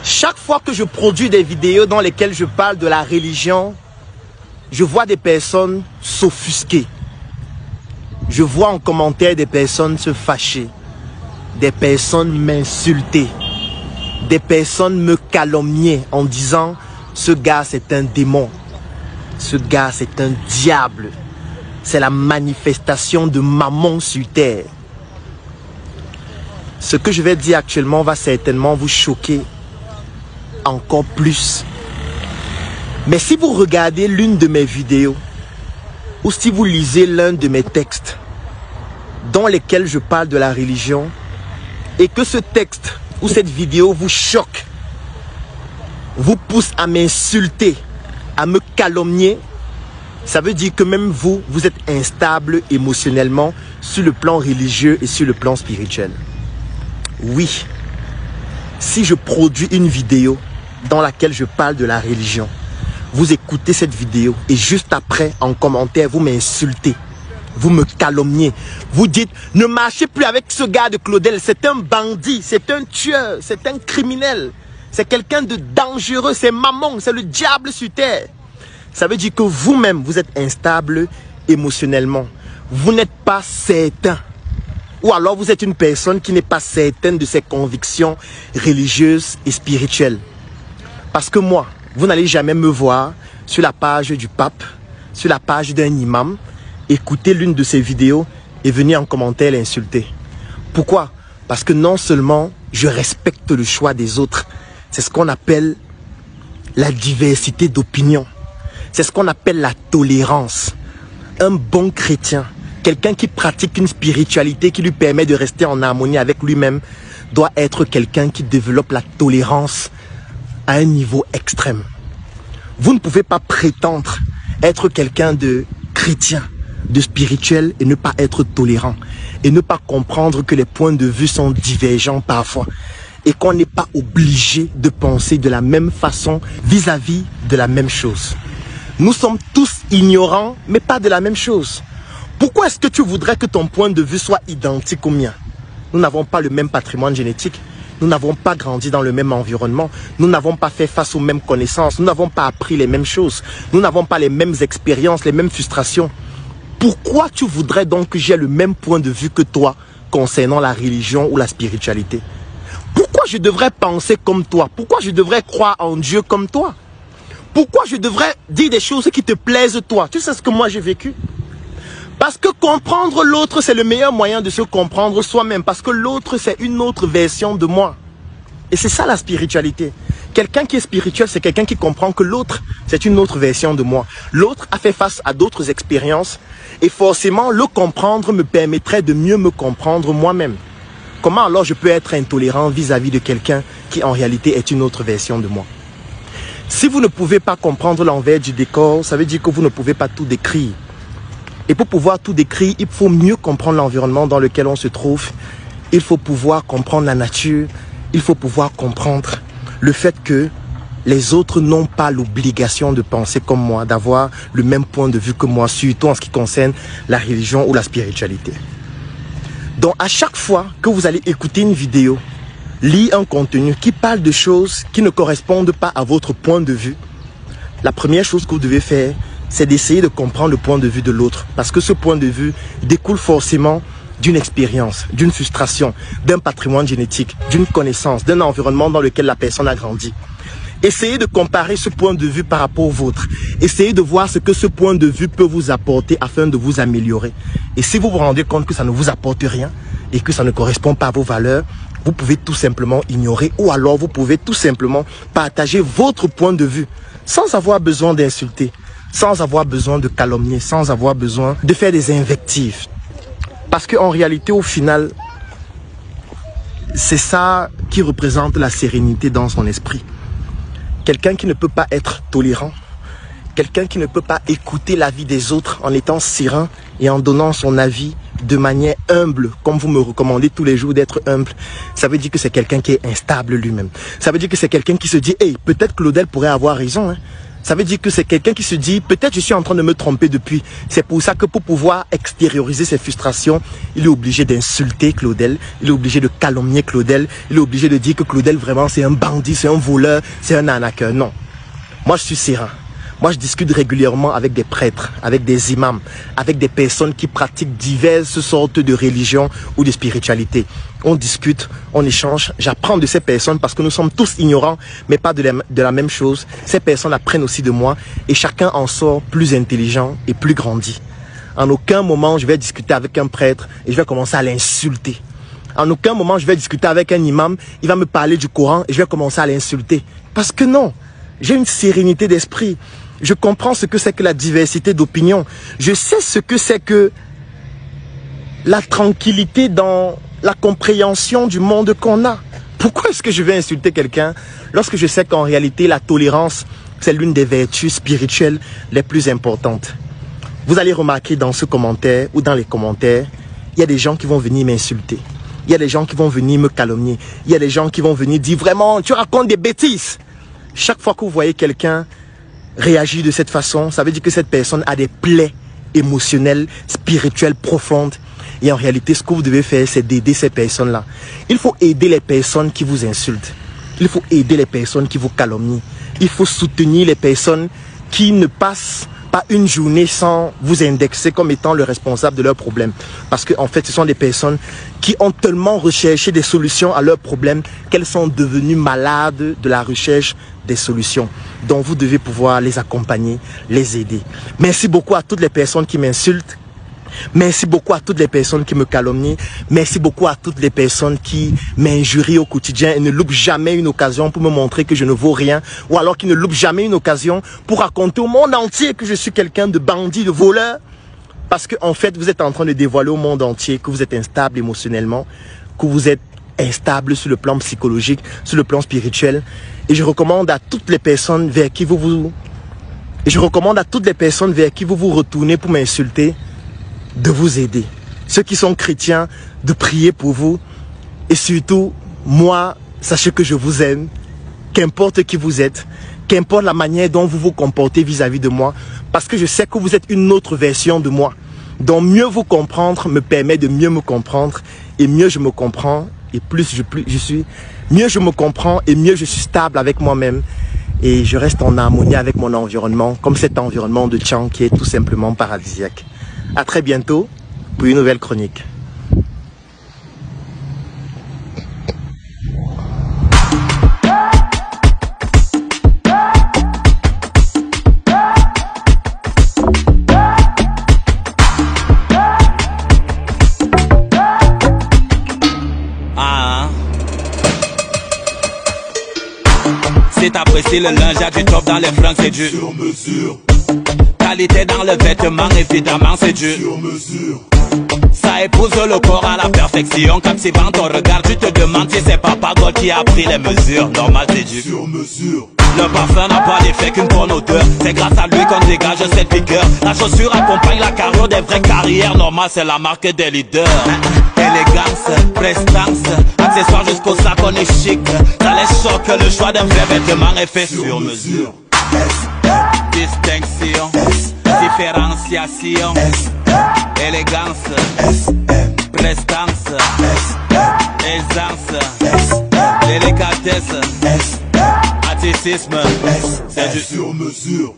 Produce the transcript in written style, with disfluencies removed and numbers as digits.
Chaque fois que je produis des vidéos dans lesquelles je parle de la religion, je vois des personnes s'offusquer. Je vois en commentaire des personnes se fâcher, des personnes m'insulter, des personnes me calomnier en disant « ce gars c'est un démon, ce gars c'est un diable, c'est la manifestation de Mammon sur terre ». Ce que je vais dire actuellement va certainement vous choquer encore plus. Mais si vous regardez l'une de mes vidéos, ou si vous lisez l'un de mes textes dans lesquels je parle de la religion, et que ce texte ou cette vidéo vous choque, vous pousse à m'insulter, à me calomnier, ça veut dire que même vous, vous êtes instable émotionnellement sur le plan religieux et sur le plan spirituel. Oui, si je produis une vidéo dans laquelle je parle de la religion, vous écoutez cette vidéo et juste après, en commentaire, vous m'insultez, vous me calomniez, vous dites « Ne marchez plus avec ce gars de Claudel, c'est un bandit, c'est un tueur, c'est un criminel, c'est quelqu'un de dangereux, c'est Mammon, c'est le diable sur terre. » Ça veut dire que vous-même, vous êtes instable émotionnellement. Vous n'êtes pas certain. Ou alors vous êtes une personne qui n'est pas certaine de ses convictions religieuses et spirituelles. Parce que moi, vous n'allez jamais me voir sur la page du pape, sur la page d'un imam, écouter l'une de ses vidéos et venir en commentaire l'insulter. Pourquoi? Parce que non seulement je respecte le choix des autres, c'est ce qu'on appelle la diversité d'opinion. C'est ce qu'on appelle la tolérance. Un bon chrétien, quelqu'un qui pratique une spiritualité qui lui permet de rester en harmonie avec lui-même, doit être quelqu'un qui développe la tolérance à un niveau extrême. Vous ne pouvez pas prétendre être quelqu'un de chrétien, de spirituel et ne pas être tolérant et ne pas comprendre que les points de vue sont divergents parfois et qu'on n'est pas obligé de penser de la même façon vis-à-vis de la même chose. Nous sommes tous ignorants mais pas de la même chose. Pourquoi est-ce que tu voudrais que ton point de vue soit identique au mien? Nous n'avons pas le même patrimoine génétique. Nous n'avons pas grandi dans le même environnement. Nous n'avons pas fait face aux mêmes connaissances. Nous n'avons pas appris les mêmes choses. Nous n'avons pas les mêmes expériences, les mêmes frustrations. Pourquoi tu voudrais donc que j'ai le même point de vue que toi concernant la religion ou la spiritualité? Pourquoi je devrais penser comme toi? Pourquoi je devrais croire en Dieu comme toi? Pourquoi je devrais dire des choses qui te plaisent toi? Tu sais ce que moi j'ai vécu? Parce que comprendre l'autre, c'est le meilleur moyen de se comprendre soi-même. Parce que l'autre, c'est une autre version de moi. Et c'est ça la spiritualité. Quelqu'un qui est spirituel, c'est quelqu'un qui comprend que l'autre, c'est une autre version de moi. L'autre a fait face à d'autres expériences. Et forcément, le comprendre me permettrait de mieux me comprendre moi-même. Comment alors je peux être intolérant vis-à-vis de quelqu'un qui en réalité est une autre version de moi? Si vous ne pouvez pas comprendre l'envers du décor, ça veut dire que vous ne pouvez pas tout décrire. Et pour pouvoir tout décrire, il faut mieux comprendre l'environnement dans lequel on se trouve. Il faut pouvoir comprendre la nature. Il faut pouvoir comprendre le fait que les autres n'ont pas l'obligation de penser comme moi, d'avoir le même point de vue que moi, surtout en ce qui concerne la religion ou la spiritualité. Donc à chaque fois que vous allez écouter une vidéo, lire un contenu qui parle de choses qui ne correspondent pas à votre point de vue, la première chose que vous devez faire, c'est d'essayer de comprendre le point de vue de l'autre. Parce que ce point de vue découle forcément d'une expérience, d'une frustration, d'un patrimoine génétique, d'une connaissance, d'un environnement dans lequel la personne a grandi. Essayez de comparer ce point de vue par rapport au vôtre. Essayez de voir ce que ce point de vue peut vous apporter afin de vous améliorer. Et si vous vous rendez compte que ça ne vous apporte rien et que ça ne correspond pas à vos valeurs, vous pouvez tout simplement ignorer ou alors vous pouvez tout simplement partager votre point de vue sans avoir besoin d'insulter, sans avoir besoin de calomnier, sans avoir besoin de faire des invectives. Parce qu'en réalité, au final, c'est ça qui représente la sérénité dans son esprit. Quelqu'un qui ne peut pas être tolérant, quelqu'un qui ne peut pas écouter l'avis des autres en étant serein et en donnant son avis de manière humble, comme vous me recommandez tous les jours d'être humble, ça veut dire que c'est quelqu'un qui est instable lui-même. Ça veut dire que c'est quelqu'un qui se dit « Hey, peut-être Claudel pourrait avoir raison, hein. Ça veut dire que c'est quelqu'un qui se dit, peut-être je suis en train de me tromper depuis. C'est pour ça que pour pouvoir extérioriser ses frustrations, il est obligé d'insulter Claudel, il est obligé de calomnier Claudel, il est obligé de dire que Claudel vraiment c'est un bandit, c'est un voleur, c'est un arnaqueur. Non. Moi je suis serein. Moi je discute régulièrement avec des prêtres, avec des imams, avec des personnes qui pratiquent diverses sortes de religions ou de spiritualité. On discute, on échange, j'apprends de ces personnes parce que nous sommes tous ignorants, mais pas de la même chose. Ces personnes apprennent aussi de moi et chacun en sort plus intelligent et plus grandi. En aucun moment je vais discuter avec un prêtre et je vais commencer à l'insulter. En aucun moment je vais discuter avec un imam, il va me parler du Coran et je vais commencer à l'insulter. Parce que non, j'ai une sérénité d'esprit. Je comprends ce que c'est que la diversité d'opinions. Je sais ce que c'est que la tranquillité dans la compréhension du monde qu'on a. Pourquoi est-ce que je vais insulter quelqu'un lorsque je sais qu'en réalité la tolérance, c'est l'une des vertus spirituelles les plus importantes? Vous allez remarquer dans ce commentaire ou dans les commentaires, il y a des gens qui vont venir m'insulter. Il y a des gens qui vont venir me calomnier. Il y a des gens qui vont venir dire vraiment, tu racontes des bêtises. Chaque fois que vous voyez quelqu'un réagir de cette façon, ça veut dire que cette personne a des plaies émotionnelles, spirituelles profondes. Et en réalité, ce que vous devez faire, c'est d'aider ces personnes-là. Il faut aider les personnes qui vous insultent. Il faut aider les personnes qui vous calomnient. Il faut soutenir les personnes qui ne passent pas une journée sans vous indexer comme étant le responsable de leurs problèmes. Parce qu'en fait, ce sont des personnes qui ont tellement recherché des solutions à leurs problèmes qu'elles sont devenues malades de la recherche des solutions. Donc vous devez pouvoir les accompagner, les aider. Merci beaucoup à toutes les personnes qui m'insultent. Merci beaucoup à toutes les personnes qui me calomnient. Merci beaucoup à toutes les personnes qui m'injurient au quotidien et ne loupent jamais une occasion pour me montrer que je ne vaux rien. Ou alors qui ne loupent jamais une occasion pour raconter au monde entier que je suis quelqu'un de bandit, de voleur. Parce qu'en fait, vous êtes en train de dévoiler au monde entier que vous êtes instable émotionnellement, que vous êtes instable sur le plan psychologique, sur le plan spirituel. Et je recommande à toutes les personnes vers qui vous vous retournez pour m'insulter, de vous aider. Ceux qui sont chrétiens, de prier pour vous. Et surtout, moi, sachez que je vous aime, qu'importe qui vous êtes, qu'importe la manière dont vous vous comportez vis-à-vis de moi, parce que je sais que vous êtes une autre version de moi. Donc mieux vous comprendre me permet de mieux me comprendre, et mieux je me comprends, et mieux je me comprends, et mieux je suis stable avec moi-même. Et je reste en harmonie avec mon environnement, comme cet environnement de Tchang qui est tout simplement paradisiaque. À très bientôt pour une nouvelle chronique. Si t'apprécies le linge, y'a du top dans les fringues, c'est du sur mesure. Qualité dans le vêtement, évidemment c'est du sur mesure. Ça épouse le corps à la perfection. Quand tu vends ton regard, tu te demandes si c'est Papa God qui a pris les mesures. Normal c'est du sur mesure. Le parfum n'a pas l'effet qu'une bonne odeur. C'est grâce à lui qu'on dégage cette vigueur. La chaussure accompagne la carrure des vraies carrières. Normal c'est la marque des leaders. Élégance, prestance, accessoires jusqu'au sac on est chic. Ça les choque, le choix d'un vrai vêtement est fait sur mesure. Distinction, différenciation, élégance, prestance, aisance, délicatesse, artistisme, c'est du sur mesure.